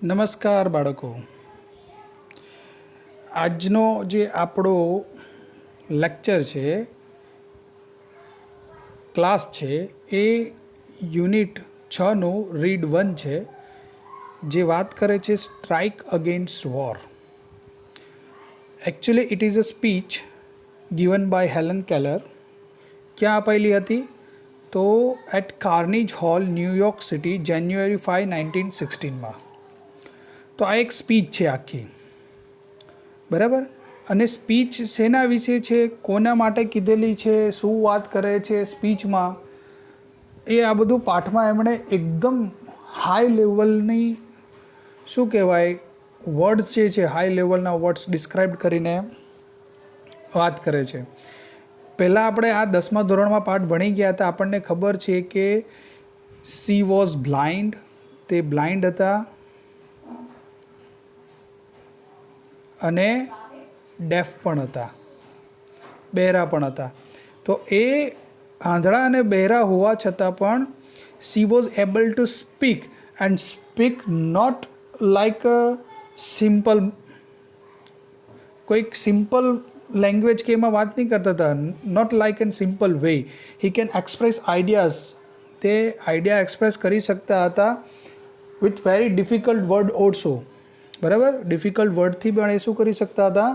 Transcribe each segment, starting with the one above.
નમસ્કાર બાળકો, આજનો જે આપણો લેક્ચર છે, ક્લાસ છે, એ યુનિટ 6નું રીડ 1 છે, જે વાત કરે છે strike against war. Actually it is a speech given by Helen Keller. ક્યાં આપેલી હતી? તો at Carnegie Hall, New York city, January 5, 1916માં. તો આ એક સ્પીચ છે આખી, બરાબર. અને સ્પીચ શેના વિશે છે, કોના માટે કીધેલી છે, શું વાત કરે છે સ્પીચમાં, એ આ બધું પાઠમાં એમણે એકદમ હાઈ લેવલની શું કહેવાય વર્ડ્સ જે છે, હાઈ લેવલના વર્ડ્સ ડિસ્ક્રાઇબ કરીને વાત કરે છે. પહેલાં આપણે આ 10મા ધોરણમાં પાઠ ભણી ગયા હતા. આપણને ખબર છે કે સી વોઝ બ્લાઇન્ડ, તે બ્લાઇન્ડ હતા, અને ડેફ પણ હતા, બહેરા પણ હતા. તો એ આંધળા અને બહેરા હોવા છતાં પણ she was able to speak and speak not like a simple, કોઈક સિમ્પલ લેંગ્વેજ કે એમાં વાત નહીં કરતા હતા. Not like an simple way. He can express ideas. તે આઈડિયા એક્સપ્રેસ કરી શકતા હતા with very difficult word also, બરાબર. ડિફિકલ્ટ વર્ડથી પણ એ શું કરી શકતા હતા,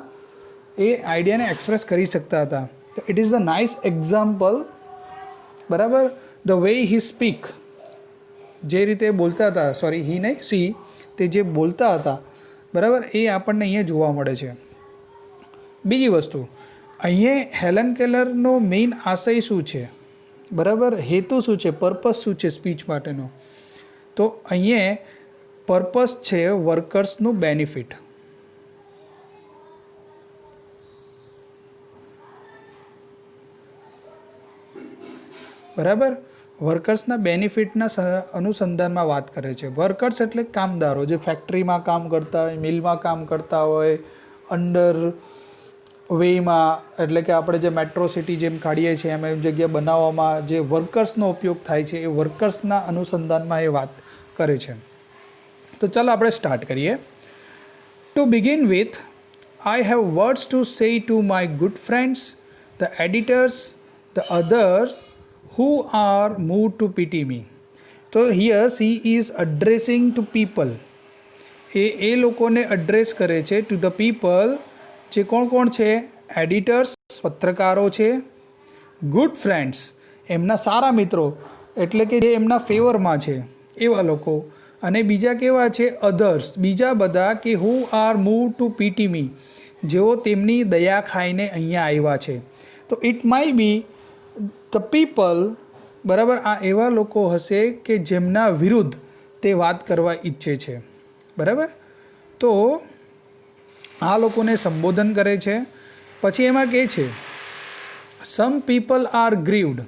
એ આઈડિયાને એક્સપ્રેસ કરી શકતા હતા. તો it is the nice example, બરાબર. ધ વે હી સ્પીક, જે રીતે બોલતા હતા, સોરી હી નહીં સી, તે જે બોલતા હતા, બરાબર, એ આપણને અહીંયા જોવા મળે છે. બીજી વસ્તુ, અહીંયા હેલન કેલરનો મેઇન આશય શું છે, બરાબર, હેતુ શું છે, પર્પસ શું છે સ્પીચ માટેનો? તો અહીંયા પર્પસ છે વર્કર્સનું બેનિફિટ. બરાબર, વર્કર્સના બેનિફિટના અનુસંધાનમાં વાત કરે છે. વર્કર્સ એટલે કામદારો, જે ફેક્ટરીમાં કામ કરતા હોય, મિલમાં કામ કરતા હોય, અંડર વેમાં, એટલે કે આપણે જે મેટ્રો સિટી જેમ કાઢીએ છીએ એમ જગ્યા બનાવવામાં જે વર્કર્સનો ઉપયોગ થાય છે, એ વર્કર્સના અનુસંધાનમાં એ વાત કરે છે. તો ચાલો આપણે સ્ટાર્ટ કરીએ. Two begin with, I have words to say to my good friends, the editors, the others who are moved to pity me. તો here she is addressing to people. એ લોકોને એડ્રેસ કરે છે ટુ ધ પીપલ, જે કોણ છે? Editors, પત્રકારો છે. Good friends, એમના સારા મિત્રો, એટલે કે જે એમના ફેવરમાં છે એવા લોકો. અને બીજા કેવા છે? અધર્સ, બીજા બધા કે who are move to pity me, જેઓ તેમની દયા ખાઈને અહીંયા આવ્યા છે. તો it may be the people, બરાબર, આ એવા લોકો હશે કે જેમના વિરુદ્ધ તે વાત કરવા ઈચ્છે છે, બરાબર. તો આ લોકોને સંબોધન કરે છે. પછી એમાં કહે છે સમ પીપલ આર ગ્રીવડ,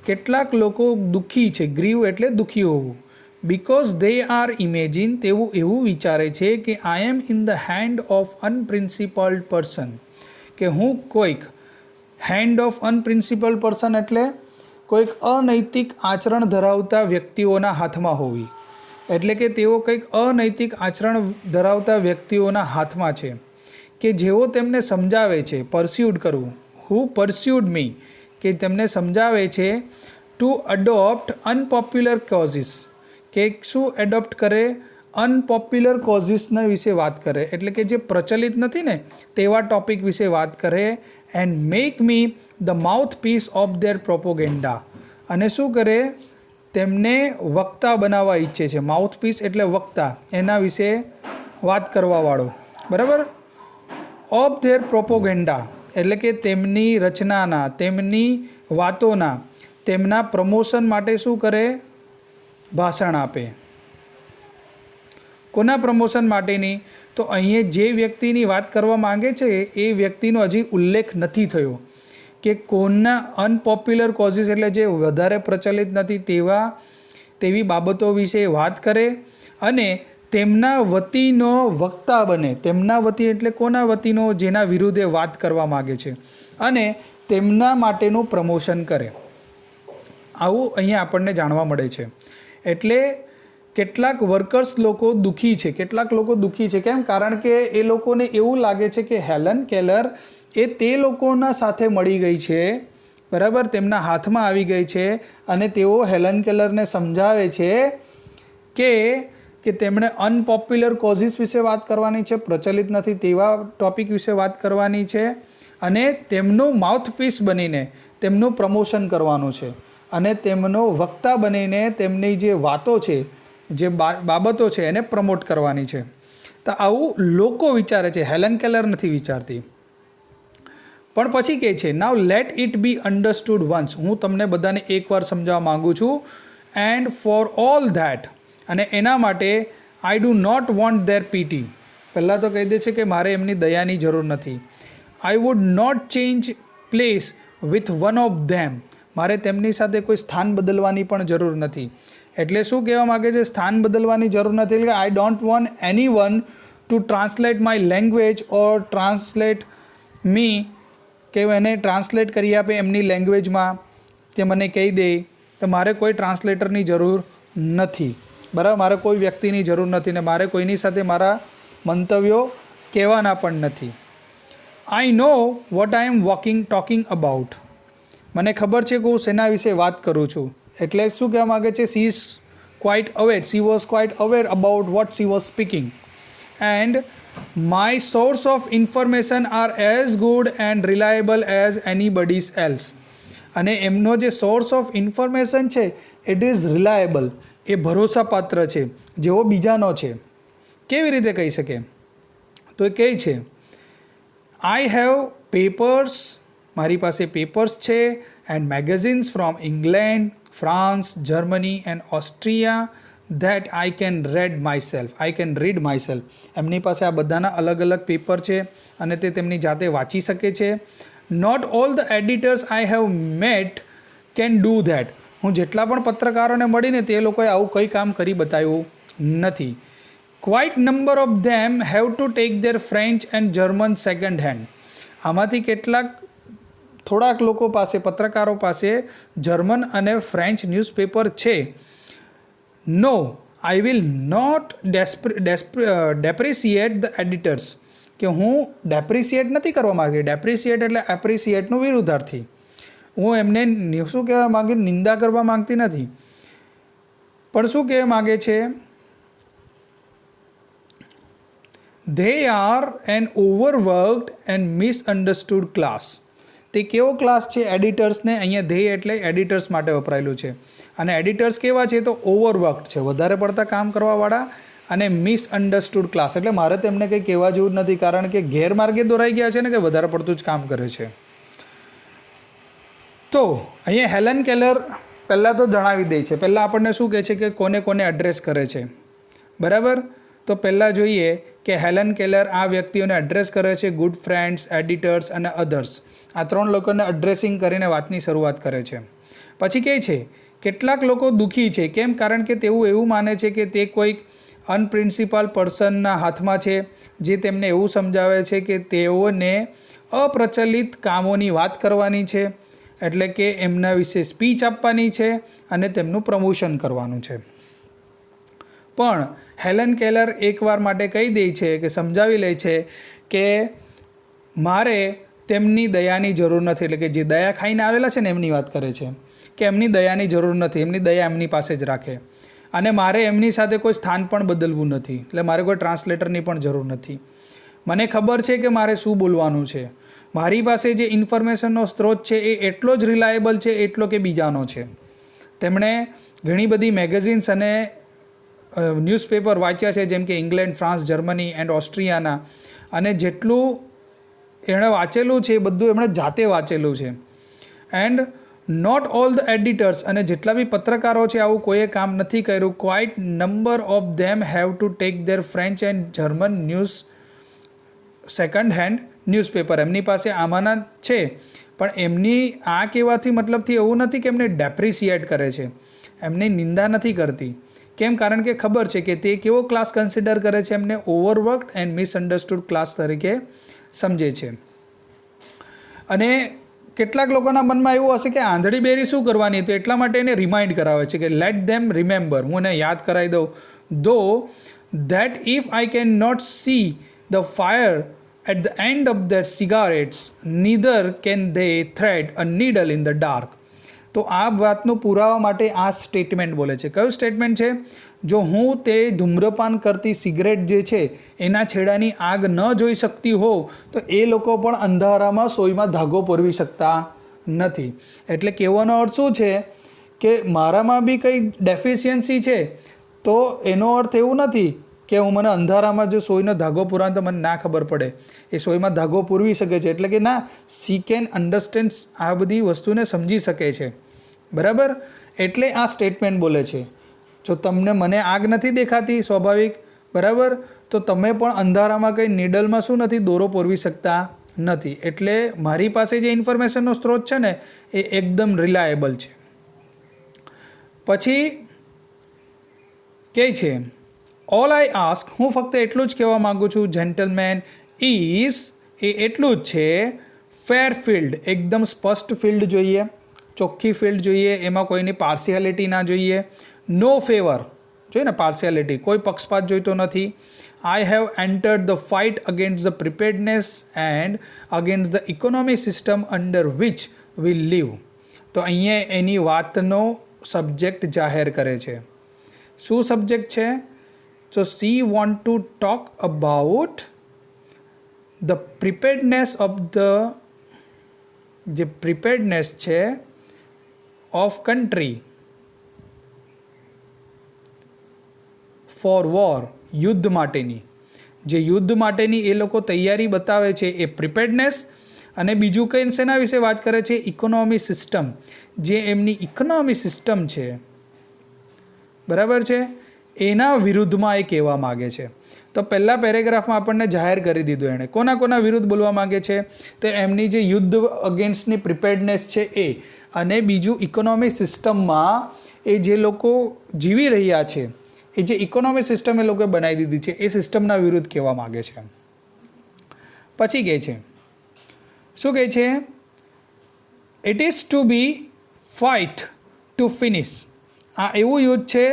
કેટલાક લોકો દુઃખી છે. ગ્રીવ એટલે દુઃખી હોવું. બિકોઝ દે આર ઇમેજિન, તેવું એવું વિચારે છે કે I am in the hand of unprincipled person, કે હું કોઈક હેન્ડ ઓફ અનપ્રિન્સિપલ પર્સન એટલે કોઈક અનૈતિક આચરણ ધરાવતા વ્યક્તિઓના હાથમાં હોવી. એટલે કે તેઓ કંઈક અનૈતિક આચરણ ધરાવતા વ્યક્તિઓના હાથમાં છે, કે જેઓ તેમને સમજાવે છે. પરસ્યુડ કરવું, હુ પરસ્યુડ મી, કે તેમને સમજાવે છે. ટુ અડોપ્ટ અનપોપ્યુલર કોઝિસ, કે શું એડોપ્ટ કરે? અનપોપ્યુલર કોઝિસના વિશે વાત કરે, એટલે કે જે પ્રચલિત નથી ને તેવા ટોપિક વિશે વાત કરે. And make me the mouthpiece of their propaganda, અને શું કરે? તેમને વક્તા બનાવવા ઈચ્છે છે. માઉથ પીસ એટલે વક્તા, એના વિશે વાત કરવાવાળો, બરાબર. ઓફ ધેર પ્રોપોગેન્ડા, એટલે કે તેમની રચનાના, તેમની વાતોના, તેમના પ્રમોશન માટે શું કરે? ભાષણ આપે. કોના પ્રમોશન માટેની? તો અહીંયા જે વ્યક્તિની વાત કરવા માંગે છે એ વ્યક્તિનો હજી ઉલ્લેખ નથી થયો, કે કોના અનપોપ્યુલર કોઝિસ એટલે જે વધારે પ્રચલિત નથી તેવી બાબતો વિશે વાત કરે, અને તેમના વતીનો વક્તા બને. તેમના વતી એટલે કોના વતીનો? જેના વિરુદ્ધે વાત કરવા માગે છે, અને તેમના માટેનું પ્રમોશન કરે. આવું અહીંયા આપણને જાણવા મળે છે. એટલે કેટલાક વર્કર્સ લોકો દુઃખી છે. કેટલાક લોકો દુઃખી છે કેમ? કારણ કે એ લોકોને એવું લાગે છે કે હેલન કેલર એ તે લોકોના સાથે મળી ગઈ છે, બરાબર, તેમના હાથમાં આવી ગઈ છે અને તેઓ હેલન કેલરને સમજાવે છે કે તેમણે અનપોપ્યુલર કોઝિસ વિશે વાત કરવાની છે, પ્રચલિત નથી તેવા ટોપિક વિશે વાત કરવાની છે અને તેમનું માઉથપીસ બનીને તેમનું પ્રમોશન કરવાનું છે અને તેમનો વક્તા બનીને તેમની જે વાતો છે, જે બાબતો છે એને પ્રમોટ કરવાની છે. તો આવું લોકો વિચારે છે, હેલન કેલર નથી વિચારતી. પણ પછી કહે છે નાવ let it be understood once, હું તમને બધાને એકવાર સમજાવવા માગું છું, એન્ડ ફોર ઓલ ધેટ, અને એના માટે I do not want their pity. પહેલાં તો કહી દે છે કે મારે એમની દયાની જરૂર નથી. I would not change place with one of them, મારે તેમની સાથે કોઈ સ્થાન બદલવાની પણ જરૂર નથી. એટલે શું કહેવા માગે છે? સ્થાન બદલવાની જરૂર નથી. એટલે I don't want any one to translate my language or translate me, કે એને ટ્રાન્સલેટ કરી આપે એમની લેંગ્વેજમાં, કે મને કહી દે. તો મારે કોઈ ટ્રાન્સલેટરની જરૂર નથી, બરાબર, મારે કોઈ વ્યક્તિની જરૂર નથી ને મારે કોઈની સાથે મારા મંતવ્યો કહેવાના પણ નથી. I know what I am talking about, મને ખબર છે કે હું શેના વિશે વાત કરું છું. એટલે શું કહેવા માગે છે? She was quite aware about what she was speaking and my source of information are as good and reliable as anybody's else. અને એમનો જે સોર્સ ઓફ ઇન્ફોર્મેશન છે ઇટ ઇઝ રિલાયેબલ, એ ભરોસાપાત્ર છે જેવો બીજાનો છે. કેવી રીતે કહી શકે? તો એ કહે છે આઈ હેવ પેપર્સ, મારી પાસે પેપર્સ છે, and magazines from England, France, Germany and Austria that I can read my self. એમની પાસે આ બધાના અલગ અલગ પેપર છે અને તે તેમની જાતે વાંચી શકે છે. Not all the editors I have met can do that, હું જેટલા પણ પત્રકારોને મળીને તે લોકોએ આવું કંઈ કામ કરી બતાવ્યું નથી. Quite number of them have to take there French and German second hand, આમાંથી થોડાક લોકો પાસે, પત્રકારો પાસે જર્મન અને ફ્રેન્ચ ન્યૂઝપેપર છે. No, I will not depreciate the editors, કે હું ડેપ્રિસિએટ નથી કરવા માગતી. ડેપ્રિસિએટ એટલે એપ્રિસિએટનું વિરુદ્ધાર્થી. હું એમને શું કહેવા માગી, નિંદા કરવા માગતી નથી. પણ શું કહેવા માગે છે? They are an overworked and misunderstood class. તે કેવો ક્લાસ છે? એડિટર્સને, અહીંયા ધ્યેય એટલે એડિટર્સ માટે વપરાયેલું છે. અને એડિટર્સ કેવા છે? તો ઓવરવર્કડ છે, વધારે પડતા કામ કરવાવાળા, અને મિસઅન્ડરસ્ટુડ ક્લાસ એટલે મારે તેમને કંઈ કહેવા જેવું જ નથી, કારણ કે ગેરમાર્ગે દોરાઈ ગયા છે ને, કે વધારે પડતું જ કામ કરે છે. તો અહીંયા હેલન કેલર પહેલાં તો જણાવી દે છે, પહેલાં આપણને શું કહે છે કે કોને કોને એડ્રેસ કરે છે, બરાબર. તો પહેલાં જોઈએ કે હેલન કેલર આ વ્યક્તિઓને એડ્રેસ કરે છે, ગુડ ફ્રેન્ડ્સ, એડિટર્સ અને અધર્સ. આ 3 લોકોને એડ્રેસિંગ કરીને વાતની શરૂઆત કરે છે. પછી કહે છે કેટલાક લોકો દુઃખી છે. કેમ? કારણ કે તેઓ એવું માને છે કે તે કોઈક અનપ્રિન્સિપલ પર્સનના હાથમાં છે, જે તેમને એવું સમજાવે છે કે તેઓને અપ્રચલિત કામોની વાત કરવાની છે, એટલે કે એમના વિશે સ્પીચ આપવાની છે અને તેમનું પ્રમોશન કરવાનું છે. પણ હેલન કેલર એકવાર માટે કહી દે છે, કે સમજાવી લે છે કે મારે તેમની દયાની જરૂર નથી. એટલે કે જે દયા ખાઈને આવેલા છે ને એમની વાત કરે છે, કે એમની દયાની જરૂર નથી, એમની દયા એમની પાસે જ રાખે. અને મારે એમની સાથે કોઈ સ્થાન પણ બદલવું નથી, એટલે મારે કોઈ ટ્રાન્સલેટરની પણ જરૂર નથી. મને ખબર છે કે મારે શું બોલવાનું છે. મારી પાસે જે ઇન્ફોર્મેશનનો સ્ત્રોત છે એ એટલો જ રિલાયેબલ છે એટલો કે બીજાનો છે. તેમણે ઘણી બધી મેગેઝિન્સ અને ન્યૂઝપેપર વાંચ્યા છે, જેમ કે ઇંગ્લેન્ડ, ફ્રાન્સ, જર્મની એન્ડ ઓસ્ટ્રિયાના, અને જેટલું એણે વાંચેલું છે એ બધું એમણે જાતે વાંચેલું છે. And not all the editors, અને જેટલા બી પત્રકારો છે આવું કોઈએ કામ નથી કર્યું. Quite number of them have to take there French and German second hand newspaper, એમની પાસે આમાંના છે. પણ એમની આ કહેવાથી મતલબથી એવું નથી કે એમને ડેપ્રિસિએટ કરે છે, એમની નિંદા નથી કરતી. કેમ? કારણ કે ખબર છે કે તે કેવો ક્લાસ કન્સિડર કરે છે, એમને ઓવરવર્કડ એન્ડ મિસઅન્ડરસ્ટુડ ક્લાસ તરીકે સમજે છે. અને કેટલાક લોકોના મનમાં એવું હશે કે આંધળી બેરી શું કરવાની, તો એટલા માટે એને રિમાઇન્ડ કરાવે છે કે લેટ ધેમ રિમેમ્બર, હું એને યાદ કરાવી દઉં though that if I cannot see the fire at the end of their cigarettes, neither can they thread a needle in the dark. તો આ વાતનો પુરાવા માટે આ સ્ટેટમેન્ટ બોલે છે. કયું સ્ટેટમેન્ટ છે? જો હું તે ધૂમ્રપાન કરતી સિગરેટ જે છે એના છેડાની આગ ન જોઈ શકતી હોઉં તો એ લોકો પણ અંધારામાં સોયમાં ધાગો પરવી શકતા નથી. એટલે કહેવાનો અર્થ શું છે કે મારામાં બી કંઈ ડેફિશિયન્સી છે તો એનો અર્થ એવું નથી કે હું મને અંધારામાં જો સોયનો ધાગો પુરાવ તો મને ના ખબર પડે. એ સોયમાં ધાગો પૂરવી શકે છે. એટલે કે ના, સી કેન અન્ડરસ્ટેન્ડ, આ બધી વસ્તુને સમજી શકે છે. બરાબર? એટલે આ સ્ટેટમેન્ટ બોલે છે. જો તમને મને આગ નથી દેખાતી સ્વાભાવિક, બરાબર, તો તમે પણ અંધારામાં કંઈ નીડલમાં શું નથી, દોરો પૂરવી શકતા નથી. એટલે મારી પાસે જે ઇન્ફોર્મેશનનો સ્ત્રોત છે ને એ એકદમ રિલાયેબલ છે. પછી કહે છે ઓલ આઈ આસ્ક, હું ફક્ત એટલું જ કહેવા માગું છું જેન્ટલમેન ઇઝ, એ એટલું જ છે ફેર ફિલ્ડ, એકદમ સ્પષ્ટ ફિલ્ડ જોઈએ, ચોખ્ખી ફિલ્ડ જોઈએ, એમાં કોઈની પાર્શિયાલિટી ના જોઈએ. નો ફેવર જોઈએ ને, પાર્શિયાલિટી, કોઈ પક્ષપાત જોઈતો નથી. I have entered the fight against the preparedness and against the economy system under which we live. તો અહીંયા એની વાતનો સબ્જેક્ટ જાહેર કરે છે. શું સબ્જેક્ટ છે? So she want to talk about the preparedness of the, જે preparedness છે of country for war, યુદ્ધ માટેની, જે યુદ્ધ માટેની એ લોકો તૈયારી બતાવે છે એ પ્રિપેર્ડનેસ. અને બીજું કંઈ શેના વિશે વાત કરે છે? ઇકોનોમી સિસ્ટમ, જે એમની ઇકોનોમી સિસ્ટમ છે, બરાબર છે, એના વિરુદ્ધમાં એ કહેવા માગે છે. તો પહેલા પેરેગ્રાફમાં આપણને જાહેર કરી દીધું એણે કોના કોના વિરુદ્ધ બોલવા માગે છે. તો એમની જે યુદ્ધ અગેન્સ્ટની પ્રિપેર્ડનેસ છે એ, અને બીજું ઇકોનોમી સિસ્ટમમાં એ જે લોકો જીવી રહ્યા છે, એ જે ઇકોનોમી સિસ્ટમ એ લોકોએ બનાવી દીધી છે એ સિસ્ટમના વિરુદ્ધ કહેવા માગે છે. પછી કહે છે, શું કહે છે? It is to be fight to finish. આ એવું યુદ્ધ છે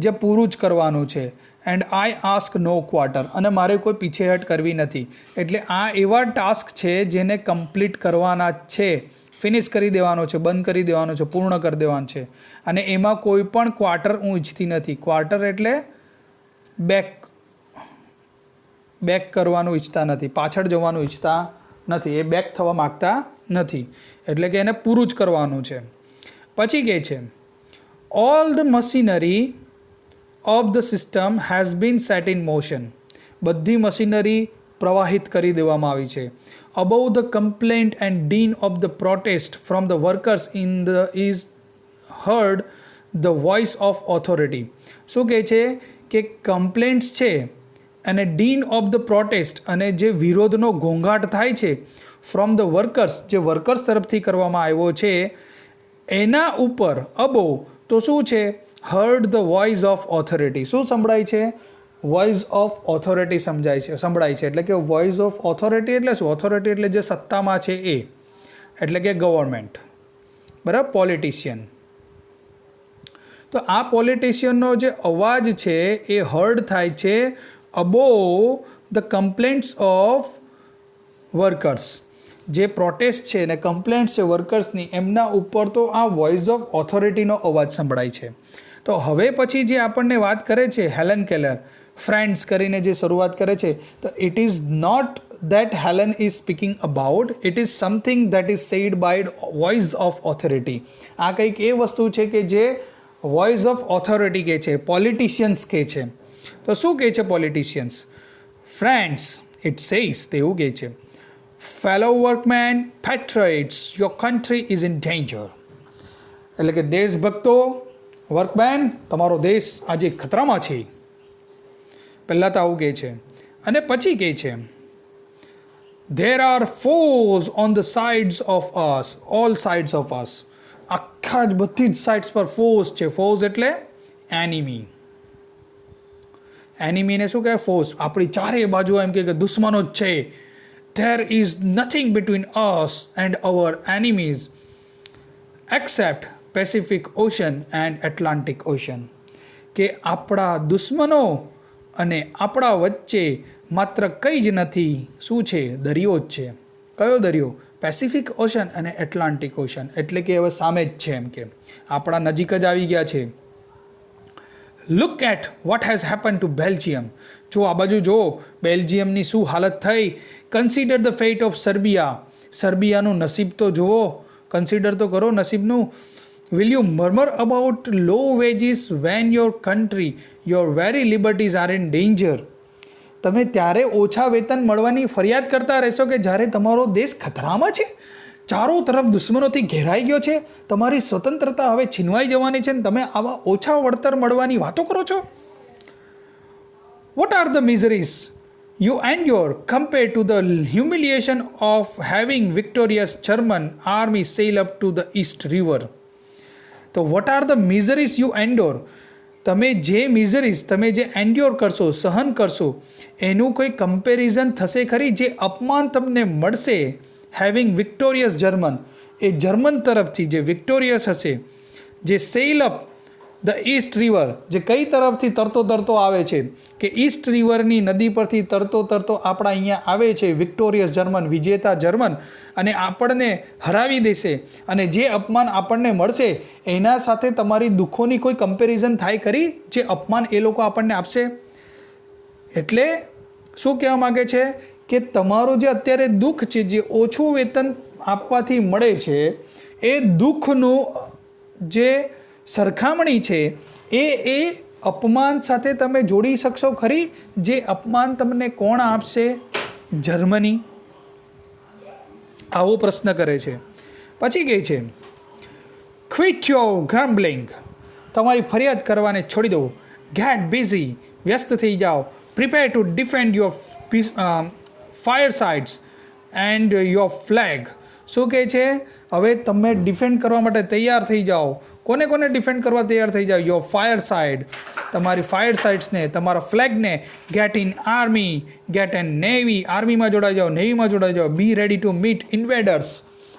જે પૂરું જ કરવાનું છે. And I ask no quarter, અને મારે કોઈ પીછેહટ કરવી નથી. એટલે આ એવા ટાસ્ક છે જેને કમ્પ્લીટ કરવાના છે, ફિનિશ કરી દેવાનો છે, બંધ કરી દેવાનો છે, પૂર્ણ કરી દેવાનું છે. અને એમાં કોઈ પણ ક્વાર્ટર હું ઈચ્છતી નથી. ક્વાર્ટર એટલે બેક કરવાનું ઈચ્છતા નથી, પાછળ જવાનું ઈચ્છતા નથી, એ બેક થવા માગતા નથી. એટલે કે એને પૂરું જ કરવાનું છે. પછી કહે છે all the machinery of the system has been set in motion. બધી મશીનરી પ્રવાહિત કરી દેવામાં આવી છે. Above the complaint and dean of the protest from the workers in the is hard the voice of authority. શું કહે છે કે complaints છે અને ડીન ઓફ ધ પ્રોટેસ્ટ, અને જે વિરોધનો ઘોંઘાટ થાય છે ફ્રોમ ધ વર્કર્સ, જે વર્કર્સ તરફથી કરવામાં આવ્યો છે એના ઉપર અબો, તો શું છે? Hard the voice of authority. શું સંભળાય છે? વોઇસ ઓફ ઓથોરિટી સંભળાય છે. એટલે કે વોઇસ ઓફ ઓથોરિટી એટલે શું? ઓથોરિટી એટલે જે સત્તામાં છે એ, એટલે કે ગવર્મેન્ટ, બરાબર, પોલિટિશિયન. તો આ પોલિટિશિયનનો જે અવાજ છે એ હર્ડ થાય છે above the complaints of workers. જે પ્રોટેસ્ટ છે ને કમ્પ્લેન્ટ્સ છે વર્કર્સની, એમના ઉપર તો આ વોઇસ ઓફ ઓથોરિટીનો અવાજ સંભળાય છે. તો હવે પછી જે આપણને વાત કરે છે હેલન કેલર, ફ્રેન્ડ્સ કરીને જે શરૂઆત કરે છે, તો it is not that Helen is speaking about, it is something that is said by voice of authority. આ કંઈક એ વસ્તુ છે કે જે વોઇસ ઓફ ઓથોરિટી કહે છે, પોલિટિશિયન્સ કહે છે. તો શું કહે છે પોલિટિશિયન્સ? ફ્રેન્ડ્સ, ઇટ સેઝ, તેવું કહે છે, fellow workmen, patriots, your country is in danger. એટલે કે દેશભક્તો, વર્કમેન, તમારો દેશ આજે ખતરામાં છે. પહેલાં તો આવું કહે છે. અને પછી કહે છે there are foes on the sides of us, all sides of us. આખા જ બધી જ સાઇડ્સ પર ફોઝ છે. ફોઝ એટલે એનિમી. એનિમીને શું કહે? ફોઝ. આપણી ચારે બાજુ એમ કે દુશ્મનો જ છે. there is nothing between us and our enemies except Pacific Ocean and Atlantic Ocean. કે આપણા દુશ્મનો અને આપણા વચ્ચે માત્ર કંઈ જ નથી, શું છે? દરિયો જ છે. કયો દરિયો? પેસિફિક ઓશન અને એટલાન્ટિક ઓશન. એટલે કે હવે સામે જ છે, એમ કે આપણા નજીક જ આવી ગયા છે. Look at what has happen to Belgium. જો આ બાજુ જો બેલ્જિયમની શું હાલત થઈ. Consider the fate of Serbia. સર્બિયાનું નસીબ તો જુઓ, કન્સિડર તો કરો નસીબનું. Will you murmur about low wages when your country your very liberties are in danger. તમે ત્યારે ઓછા વેતન મળવાની ફરિયાદ કરતા રહેશો કે જ્યારે તમારો દેશ ખતરામાં છે, ચારો તરફ દુશ્મનોથી ઘેરાઈ ગયો છે, તમારી સ્વતંત્રતા હવે છીનવાઈ જવાની છે, તમે આવા ઓછા વળતર મળવાની વાતો કરો છો. What are the miseries you endure compare to the humiliation of having victorious German army sell up to the East River. તો what are the miseries you endure. તમે જે મિઝરીઝ, તમે જે એન્ડ્યોર કરશો, સહન કરશો, એનું કોઈ કમ્પેરિઝન થશે ખરી? જે અપમાન તમને મળશે હેવિંગ વિક્ટોરિયસ જર્મન, એ જર્મન તરફથી જે વિક્ટોરિયસ હશે, જે cell up the East river, જે કઈ તરફથી તરતો તરતો આવે છે, કે ઈસ્ટ રિવરની નદી પરથી તરતો તરતો આપણા અહીંયા આવે છે વિક્ટોરિયસ જર્મન, વિજેતા જર્મન, અને આપણને હરાવી દેશે. અને જે અપમાન આપણને મળશે એના સાથે તમારી દુઃખોની કોઈ કમ્પેરિઝન થાય ખરી? જે અપમાન એ લોકો આપણને આપશે. એટલે શું કહેવા માગે છે કે તમારું જે અત્યારે દુઃખ છે, જે ઓછું વેતન આપવાથી મળે છે, એ દુઃખનું જે સરખામણી છે એ અપમાન સાથે તમે જોડી શકશો ખરી? જે અપમાન તમને કોણ આપશે? જર્મની. આવો પ્રશ્ન કરે છે. પછી કહે છે ક્વિટ યોર ગ્રમ્બલિંગ. તમારી ફરિયાદ કરવાને છોડી દો. Get busy. વ્યસ્ત થઈ જાઓ. Prepare to defend your fire sides and your flag. શું કહે છે? હવે તમે ડિફેન્ડ કરવા માટે તૈયાર થઈ જાઓ. કોને કોને ડિફેન્ડ કરવા તૈયાર થઈ જાઓ? યોર ફાયર સાઇડ, તમારી ફાયર સાઇડ્સને, તમારા ફ્લેગને. Get in army, get an navy. આર્મીમાં જોડાઈ જાઓ, નેવીમાં જોડાઈ જાઓ. Be ready to meet invaders.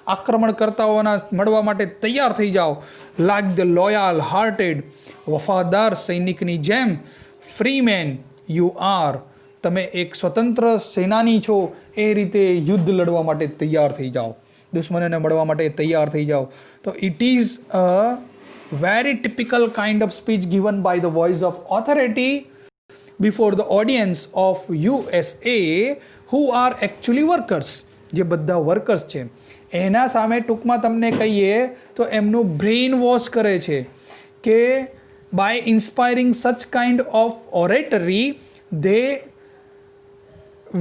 આક્રમણકર્તાઓના મળવા માટે તૈયાર થઈ જાઓ. લાઈક ધ લોયલ હાર્ટેડ, વફાદાર સૈનિકની જેમ. Free man you are. તમે એક સ્વતંત્ર સેનાની છો, એ રીતે યુદ્ધ લડવા માટે તૈયાર થઈ જાઓ. દુશ્મનોને મળવા માટે તૈયાર થઈ જાઓ. તો it is a very typical kind of speech given by the voice of authority before the audience of USA who are actually workers. જે બધા વર્કર્સ છે એના સામે ટૂંકમાં તમને કહીએ તો એમનું બ્રેઇન વોશ કરે છે કે by inspiring such kind of oratory they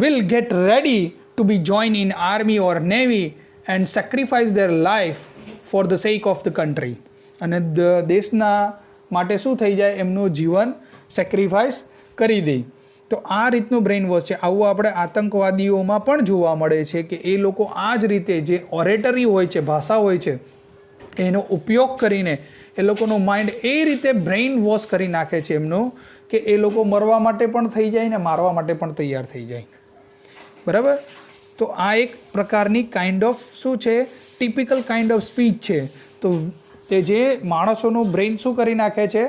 will get ready to be joined in army or navy and sacrifice their life for the sake of the country. અને દેશના માટે શું થઈ જાય? એમનું જીવન સેક્રિફાઈસ કરી દે. તો આ રીતનું બ્રેઇન વોશ છે. આવું આપણે આતંકવાદીઓમાં પણ જોવા મળે છે કે એ લોકો આ જ રીતે જે ઓરેટરી હોય છે, ભાષા હોય છે, એનો ઉપયોગ કરીને એ લોકોનું માઇન્ડ એ રીતે બ્રેઇન વોશ કરી નાખે છે એમનું કે એ લોકો મરવા માટે પણ થઈ જાય ને મારવા માટે પણ તૈયાર થઈ જાય. બરાબર? તો આ એક પ્રકારની કાઇન્ડ ઓફ શું છે? ટિપિકલ કાઇન્ડ ઓફ સ્પીચ છે. તો તે જે માણસોનું બ્રેઇન શું કરી નાખે છે?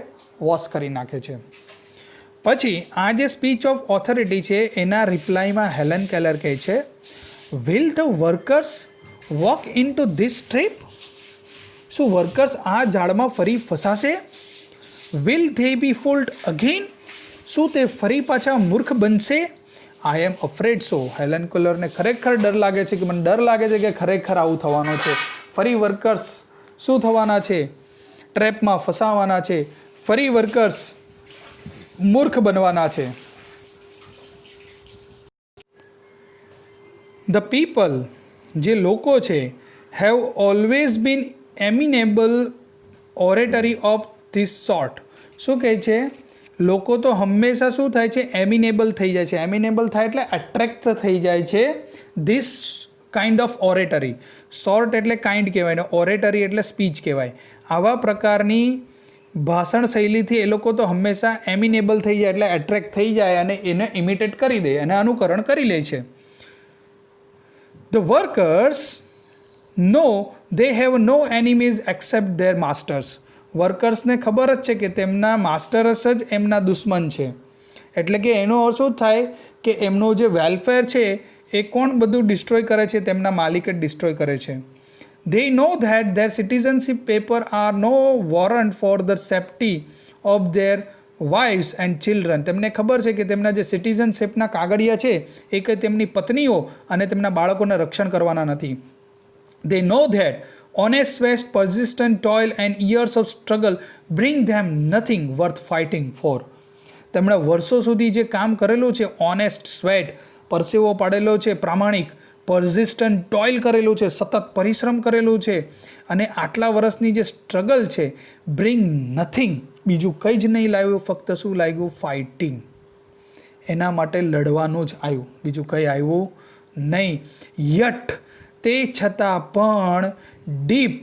વોશ કરી નાખે છે. પછી આ જે સ્પીચ ઓફ ઓથોરિટી છે એના રિપ્લાયમાં હેલન કેલર કહે છે will the workers walk into this trip. શું વર્કર્સ આ ઝાડમાં ફરી ફસાશે? Will they be fooled again. શું તે ફરી પાછા મૂર્ખ બનશે? આઈ એમ અફ્રેડ સો. હેલન કેલરને ખરેખર ડર લાગે છે કે મને ડર લાગે છે કે ખરેખર આવું થવાનું છે. ફરી વર્કર્સ શું થવાના છે? ટ્રેપમાં ફસાવાના છે. ફરી વર્કર્સ મૂર્ખ બનવાના છે. ધ પીપલ, જે લોકો છે, have always been amenable oratory of this sort. શું કહે છે? લોકો તો હંમેશા શું થાય છે? એમિનેબલ થઈ જાય છે. એમિનેબલ થાય એટલે એટ્રેક્ટ થઈ જાય છે this kind of oratory. Short એટલે કાઇન્ડ કહેવાય ને ઓરેટરી એટલે સ્પીચ કહેવાય. આવા પ્રકારની ભાષણ શૈલીથી એ લોકો તો હંમેશા એમિનેબલ થઈ જાય એટલે એટ્રેક્ટ થઈ જાય અને એને ઇમિટેટ કરી દે અને અનુકરણ કરી લે છે. The workers know they have no enemies except their masters. વર્કર્સને ખબર જ છે કે તેમના માસ્ટર્સ જ એમના દુશ્મન છે. એટલે કે એનો અર્થ શું થાય કે એમનો જે વેલફેર છે એ કોણ બધું ડિસ્ટ્રોય કરે છે? તેમના માલિક જ ડિસ્ટ્રોય કરે છે. They know that their citizenship paper are no warrant for the safety of their wives and children. તેમને ખબર છે કે તેમના જે સિટીઝનશિપના કાગળિયા છે એ કંઈ તેમની પત્નીઓ અને તેમના બાળકોને રક્ષણ કરવાના નથી. They know that honest sweat, persistent toil and years of struggle bring them nothing worth fighting for. તેમણે વર્ષો સુધી જે કામ કરેલું છે, ઓનેસ્ટ સ્વેટ, પરસેવો પાડેલો છે, પ્રામાણિક, પરઝિસ્ટન્ટ ટોઇલ કરેલું છે, સતત પરિશ્રમ કરેલું છે, અને આટલા વર્ષની જે સ્ટ્રગલ છે, બ્રિંગ નથિંગ, બીજું કંઈ જ નહીં લાવ્યું, ફક્ત શું લાગ્યું? ફાઇટિંગ. એના માટે લડવાનું જ આવ્યું, બીજું કંઈ આવ્યું નહીં. યટ તે છતાં પણ ડીપ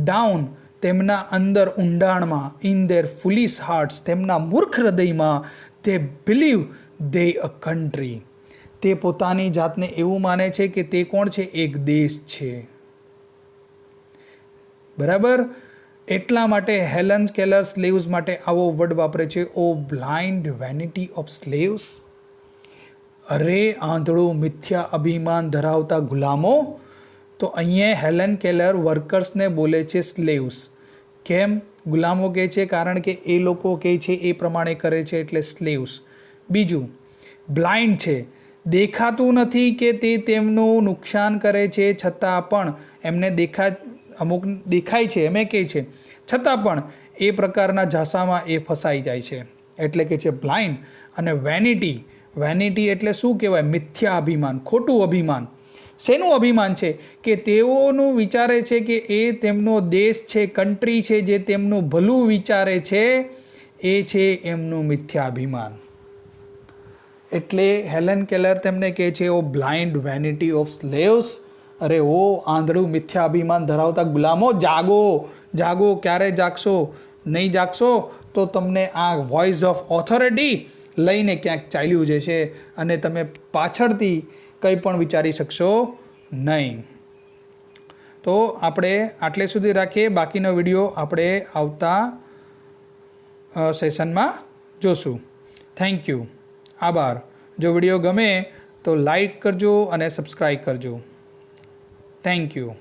ડાઉન તેમના અંદર ઊંડાણમાં, ઇન ધેર ફુલિશ હાર્ટ્સ, તેમના મૂર્ખ હૃદયમાં, તે બિલીવ દે અ કન્ટ્રી, તે પોતાની જાતને એવું માને છે કે તે કોણ છે? એક દેશ છે. બરાબર. એટલા માટે હેલન કેલર સ્લેવ્સ માટે આવો વર્ડ વાપરે છે, ઓ બ્લાઇન્ડ વેનિટી ઓફ સ્લેવ્સ. અરે આંધળું મિથ્યા અભિમાન ધરાવતા ગુલામો. તો અહીંયા હેલન કેલર વર્કર્સને બોલે છે સ્લેવ્સ. કેમ ગુલામો કહે છે? કારણ કે એ લોકો કહે છે એ પ્રમાણે કરે છે, એટલે સ્લેવ્સ. બીજું, બ્લાઇન્ડ છે, દેખાતું નથી કે તે તેમનું નુકસાન કરે છે, છતાં પણ એમને અમુક દેખાય છે, એમ કહે છે, છતાં પણ એ પ્રકારના ઝાંસામાં એ ફસાઈ જાય છે, એટલે કે છે બ્લાઇન્ડ. અને વેનિટી, વેનિટી એટલે શું કહેવાય? મિથ્યા અભિમાન, ખોટું અભિમાન. શેનું અભિમાન છે? કે તેઓનું વિચારે છે કે એ તેમનો દેશ છે, કન્ટ્રી છે, જે તેમનું ભલું વિચારે છે, એ છે એમનું મિથ્યા અભિમાન. એટલે હેલન કેલર તેમને કહે છે, ઓ બ્લાઇન્ડ વેનિટી ઓફ સ્લેવ્સ. અરે ઓ આંધળું મિથ્યા અભિમાન ધરાવતા ગુલામો, જાગો, જાગો. ક્યારે જાગશો? નહીં જાગશો તો તમને આ વોઇસ ઓફ ઓથોરિટી લઈને ક્યાંક ચાલ્યું જશે અને તમે પાછળથી કંઈ પણ વિચારી શકશો નહીં. તો આપણે આટલે સુધી રાખીએ. બાકીનો વિડીયો આપણે આવતા સેશનમાં જોશું. Thank you. આભાર. જો વિડીયો ગમે તો લાઈક કરજો અને સબસ્ક્રાઈબ કરજો. Thank you.